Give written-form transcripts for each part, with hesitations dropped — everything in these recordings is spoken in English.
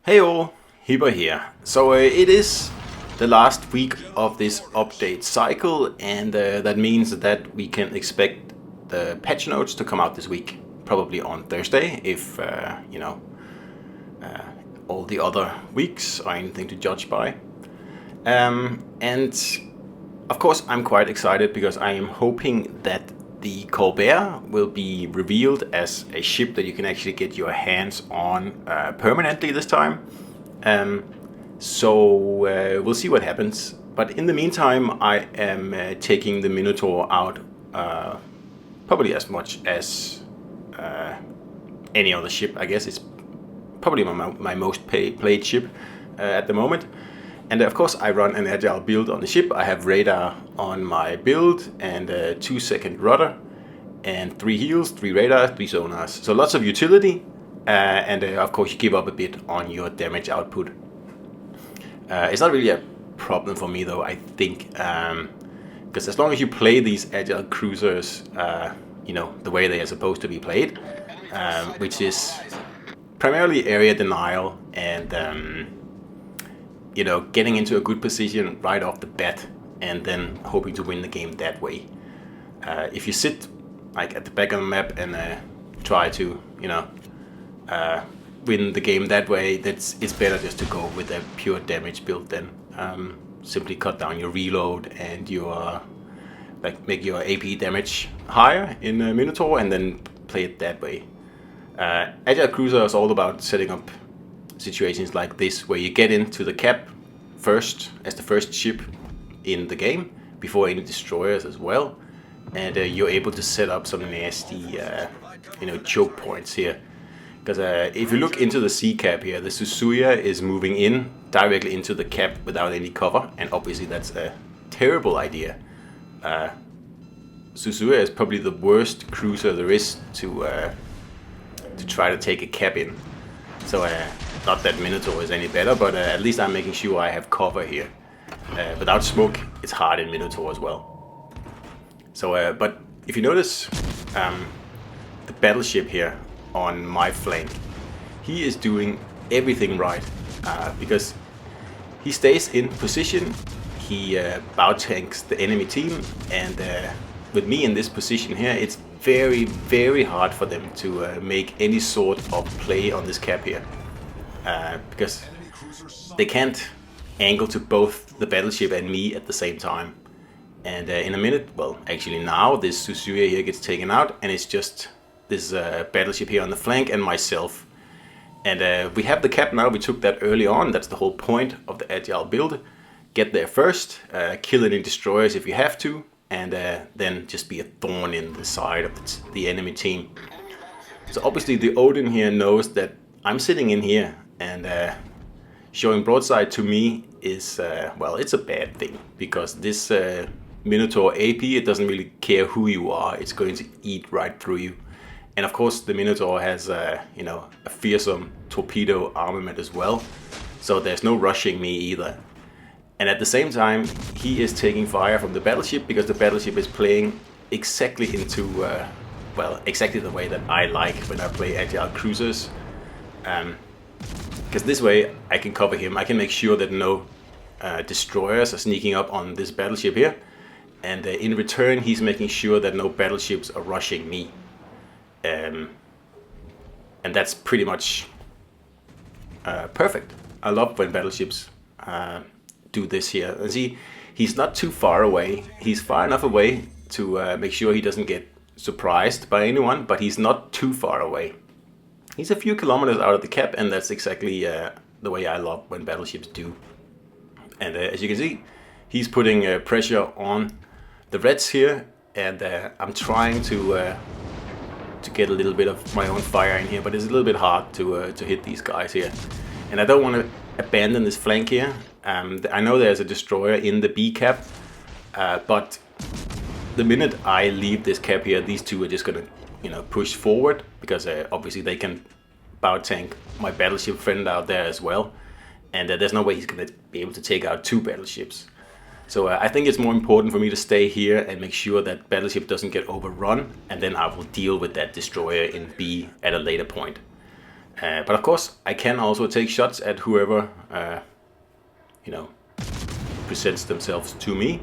Hey all, Hipper here. So it is the last week of this update cycle, and that means that we can expect the patch notes to come out this week, probably on Thursday, if all the other weeks are anything to judge by. And of course, I'm quite excited because I am hoping that the Colbert will be revealed as a ship that you can actually get your hands on permanently this time. So we'll see what happens. But in the meantime, I am taking the Minotaur out probably as much as any other ship. I guess it's probably my most played ship at the moment. And of course I run an agile build on the ship. I have radar on my build and a 2-second rudder and 3 heals, 3 radar, 3 sonars. So lots of utility, and of course you give up a bit on your damage output. It's not really a problem for me though, I think, because as long as you play these agile cruisers the way they are supposed to be played, which is primarily area denial and getting into a good position right off the bat and then hoping to win the game that way. If you sit like at the back of the map and try to win the game that way, it's better just to go with a pure damage build then. Simply cut down your reload and your make your AP damage higher in Minotaur and then play it that way. Agile Cruiser is all about setting up situations like this where you get into the cap first as the first ship in the game before any destroyers as well, and you're able to set up some nasty choke points here, because if you look into the sea cap here, the Suzuya is moving in directly into the cap without any cover, and obviously that's a terrible idea. Suzuya is probably the worst cruiser there is to try to take a cap in. So not that Minotaur is any better, but at least I'm making sure I have cover here. Without smoke, it's hard in Minotaur as well. So, but if you notice the battleship here on my flank, he is doing everything right, because he stays in position, he bow tanks the enemy team, and with me in this position here, it's very, very hard for them to make any sort of play on this cap here. Because they can't angle to both the battleship and me at the same time. And in a minute, well, actually now, this Suzuya here gets taken out, and it's just this battleship here on the flank and myself. And we have the cap now, we took that early on, that's the whole point of the agile build. Get there first, kill any destroyers if you have to, and then just be a thorn in the side of the enemy team. So obviously the Odin here knows that I'm sitting in here, and showing broadside to me is, well, it's a bad thing, because this Minotaur AP, it doesn't really care who you are, it's going to eat right through you. And of course the Minotaur has a fearsome torpedo armament as well, so there's no rushing me either. And at the same time, he is taking fire from the battleship, because the battleship is playing exactly into, exactly the way that I like when I play agile cruisers. Because this way I can cover him, I can make sure that no destroyers are sneaking up on this battleship here. And in return, he's making sure that no battleships are rushing me. And that's pretty much perfect. I love when battleships do this here. And see, he's not too far away. He's far enough away to make sure he doesn't get surprised by anyone, but he's not too far away. He's a few kilometers out of the cap, and that's exactly the way I love when battleships do. And as you can see, he's putting pressure on the Reds here, and I'm trying to get a little bit of my own fire in here, but it's a little bit hard to hit these guys here. And I don't want to abandon this flank here. I know there's a destroyer in the B cap, but the minute I leave this cap here, these two are just gonna push forward, because obviously they can bow tank my battleship friend out there as well, and there's no way he's gonna be able to take out 2 battleships. So I think it's more important for me to stay here and make sure that battleship doesn't get overrun, and then I will deal with that destroyer in B at a later point. But of course, I can also take shots at whoever, presents themselves to me.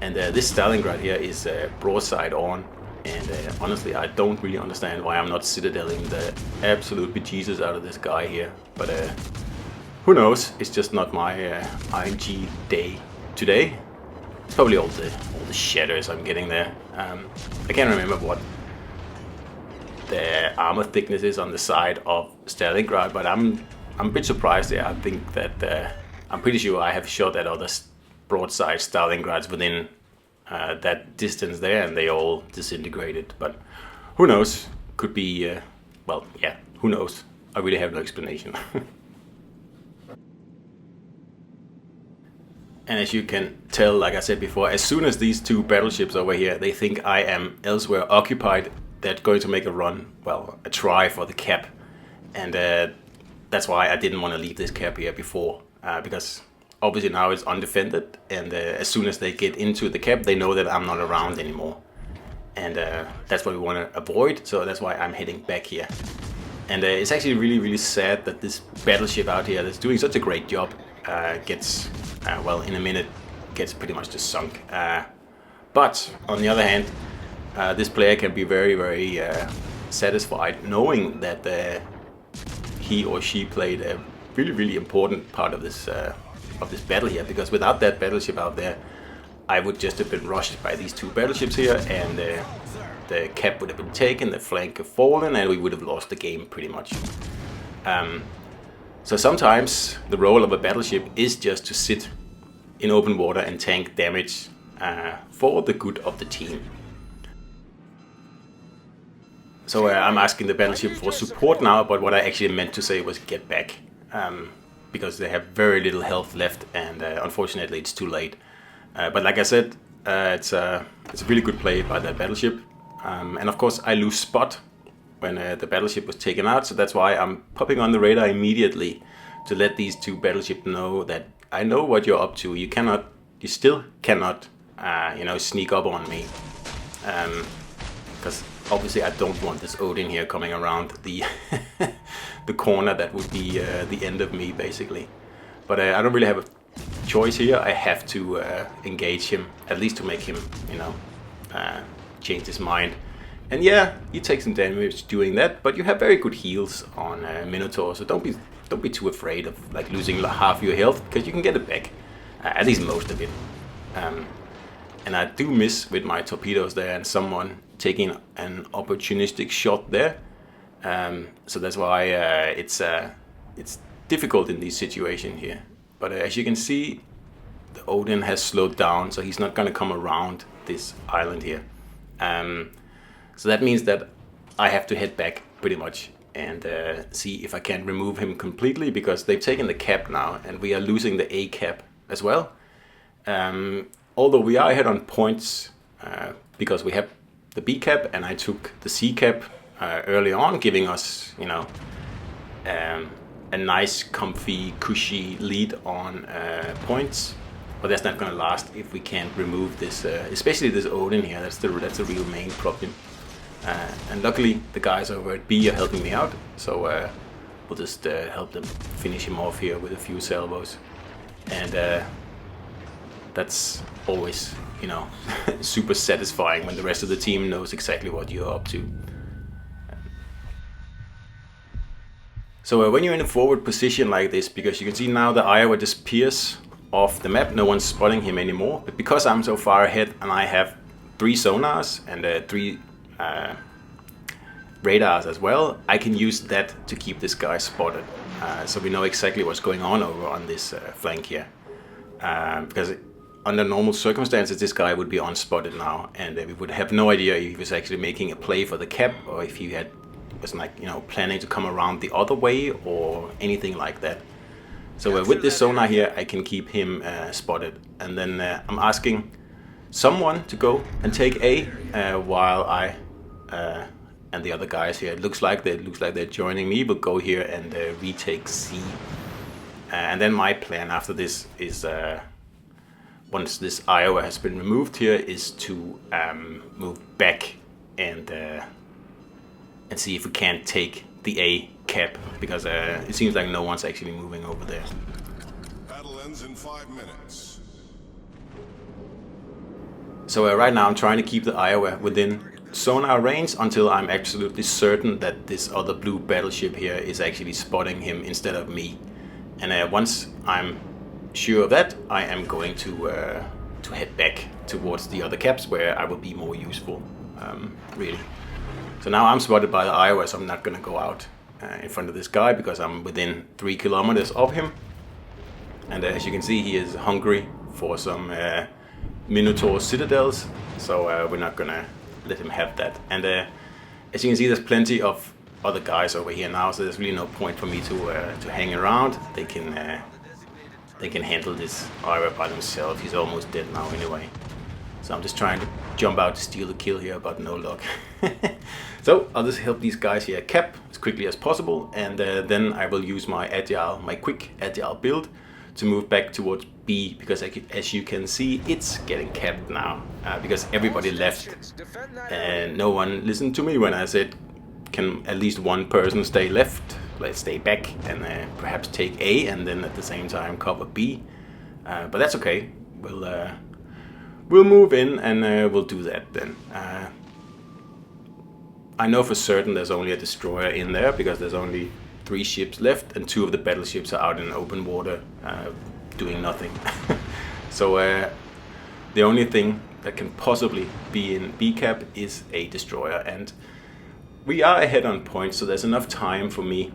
And this Stalingrad here is broadside on. And honestly, I don't really understand why I'm not citadeling the absolute bejesus out of this guy here. But who knows? It's just not my ING day today. It's probably all the shatters I'm getting there. I can't remember what the armor thickness is on the side of Stalingrad, but I'm a bit surprised there. I think that I'm pretty sure I have shot at other broadside Stalingrads within that distance there, and they all disintegrated. But who knows? Could be, well, yeah, who knows? I really have no explanation. And as you can tell, like I said before, as soon as these two battleships over here, they think I am elsewhere occupied, they're going to make a run, well, a try for the cap. And that's why I didn't want to leave this cap here before, because obviously now it's undefended, and as soon as they get into the cap, they know that I'm not around anymore. And that's what we want to avoid, so that's why I'm heading back here. And it's actually really, really sad that this battleship out here that's doing such a great job gets, well, in a minute, gets pretty much just sunk. But on the other hand, this player can be very, very satisfied knowing that he or she played a really, really important part of this battle here, because without that battleship out there, I would just have been rushed by these two battleships here, and the cap would have been taken, the flank have fallen, and we would have lost the game pretty much. So sometimes the role of a battleship is just to sit in open water and tank damage for the good of the team. So I'm asking the battleship for support now, but what I actually meant to say was get back. Because they have very little health left, and unfortunately it's too late. But like I said, it's a really good play by that battleship. And of course I lose spot when the battleship was taken out, so that's why I'm popping on the radar immediately to let these two battleships know that I know what you're up to. You still cannot, sneak up on me. Because obviously I don't want this Odin here coming around the the corner. That would be the end of me, basically. But I don't really have a choice here. I have to engage him, at least to make him, change his mind. And yeah, you take some damage doing that, but you have very good heals on Minotaur, so don't be too afraid of like losing half your health, because you can get it back, at least most of it. And I do miss with my torpedoes there, and someone taking an opportunistic shot there. So that's why it's difficult in this situation here. But as you can see, the Odin has slowed down, so he's not going to come around this island here. So that means that I have to head back pretty much and see if I can remove him completely, because they've taken the cap now and we are losing the A cap as well. Although we are ahead on points because we have the B cap and I took the C cap early on, giving us, a nice, comfy, cushy lead on points. But that's not going to last if we can't remove this, especially this Odin here. That's the real main problem. And luckily the guys over at B are helping me out, so we'll just help them finish him off here with a few salvos. And that's always, super satisfying when the rest of the team knows exactly what you're up to. So when you're in a forward position like this, because you can see now the Iowa disappears off the map, no one's spotting him anymore, but because I'm so far ahead and I have 3 sonars and 3 radars as well, I can use that to keep this guy spotted, so we know exactly what's going on over on this flank here, because under normal circumstances this guy would be unspotted now, and we would have no idea if he was actually making a play for the cap, or if he was like, planning to come around the other way or anything like that. So with this sonar here I can keep him spotted, and then I'm asking someone to go and take A while I and the other guys here, it looks like they're joining me, but go here and retake C. And then my plan after this is, once this Iowa has been removed here, is to move back and see if we can't take the A cap, because it seems like no one's actually moving over there. Battle ends in 5 minutes. So right now I'm trying to keep the Iowa within sonar range until I'm absolutely certain that this other blue battleship here is actually spotting him instead of me. And once I'm sure of that, I am going to head back towards the other caps where I will be more useful, really. So now I'm spotted by the Iowa, so I'm not going to go out in front of this guy because I'm within 3 kilometers of him. And as you can see, he is hungry for some Minotaur citadels, so we're not going to let him have that. And as you can see, there's plenty of other guys over here now, so there's really no point for me to hang around. They can handle this Iowa by themselves. He's almost dead now anyway. So I'm just trying to jump out to steal the kill here, but no luck. So I'll just help these guys here cap as quickly as possible, and then I will use my quick agile build to move back towards B, because as you can see, it's getting capped now, because everybody left and no one listened to me when I said, can at least one person stay left? Let's stay back and perhaps take A and then at the same time cover B. But that's okay. We'll move in and we'll do that then. I know for certain there's only a destroyer in there because there's only 3 ships left and 2 of the battleships are out in open water doing nothing. So the only thing that can possibly be in B cap is a destroyer, and we are ahead on points, so there's enough time for me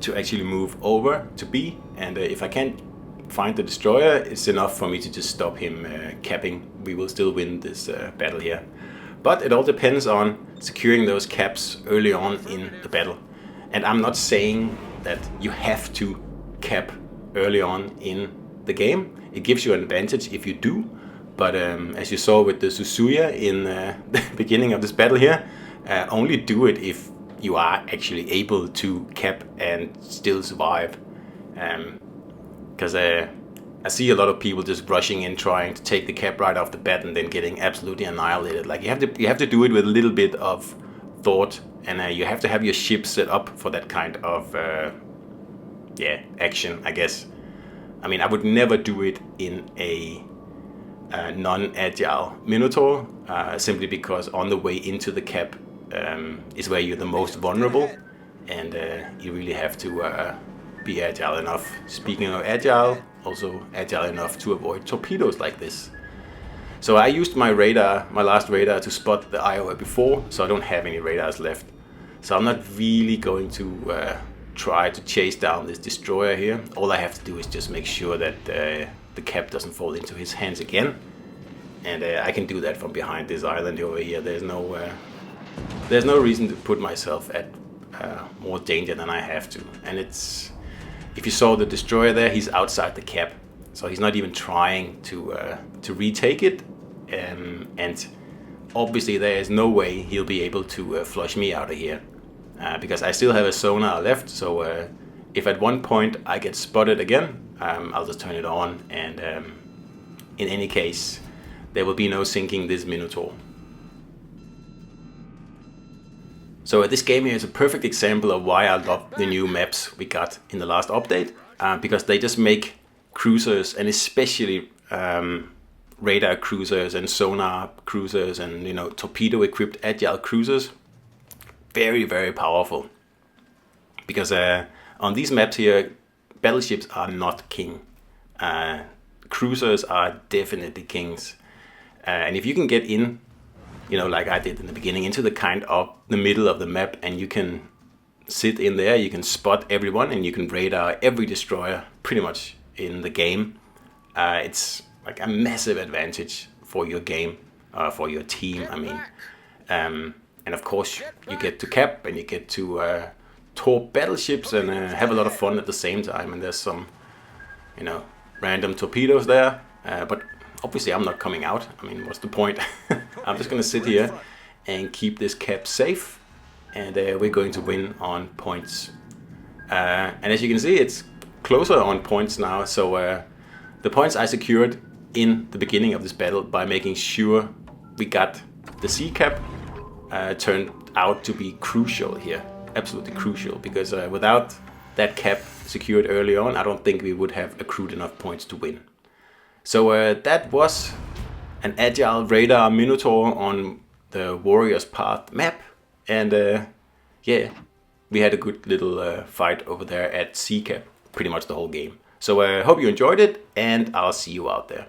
to actually move over to B, and if I can't find the destroyer, it's enough for me to just stop him capping. We will still win this battle here. But it all depends on securing those caps early on in the battle. And I'm not saying that you have to cap early on in the game. It gives you an advantage if you do. But as you saw with the Suzuya in the beginning of this battle here, only do it if you are actually able to cap and still survive. Because I see a lot of people just rushing in, trying to take the cap right off the bat and then getting absolutely annihilated. Like you have to do it with a little bit of thought, and you have to have your ship set up for that kind of action, I guess. I mean, I would never do it in a non-agile Minotaur, simply because on the way into the cap is where you're the most vulnerable, and you really have to be agile enough. Speaking of agile, also agile enough to avoid torpedoes like this. So I used my last radar to spot the Iowa before, so I don't have any radars left. So I'm not really going to try to chase down this destroyer here. All I have to do is just make sure that the cap doesn't fall into his hands again. And I can do that from behind this island over here. There's no reason to put myself at more danger than I have to. And if you saw the destroyer there, he's outside the cap, so he's not even trying to retake it. And obviously there is no way he'll be able to flush me out of here, because I still have a sonar left. So if at one point I get spotted again, I'll just turn it on, and in any case there will be no sinking this Minotaur. So this game here is a perfect example of why I love the new maps we got in the last update, because they just make cruisers, and especially radar cruisers and sonar cruisers and torpedo equipped agile cruisers, very, very powerful. Because on these maps here, battleships are not king. Cruisers are definitely kings. And if you can get in, like I did in the beginning, into the kind of the middle of the map, and you can sit in there, you can spot everyone, and you can radar every destroyer pretty much in the game. It's like a massive advantage for your game, for your team, I mean. And of course, you get to cap, and you get to torp battleships, and have a lot of fun at the same time. And there's some, random torpedoes there, but obviously I'm not coming out. I mean, what's the point? I'm just going to sit here and keep this cap safe, and we're going to win on points. And as you can see, it's closer on points now. So the points I secured in the beginning of this battle by making sure we got the C cap turned out to be crucial here. absolutely crucial, because without that cap secured early on, I don't think we would have accrued enough points to win. So that was an Agile Radar Minotaur on the Warriors Path map, and yeah, we had a good little fight over there at C cap pretty much the whole game. So I hope you enjoyed it, and I'll see you out there.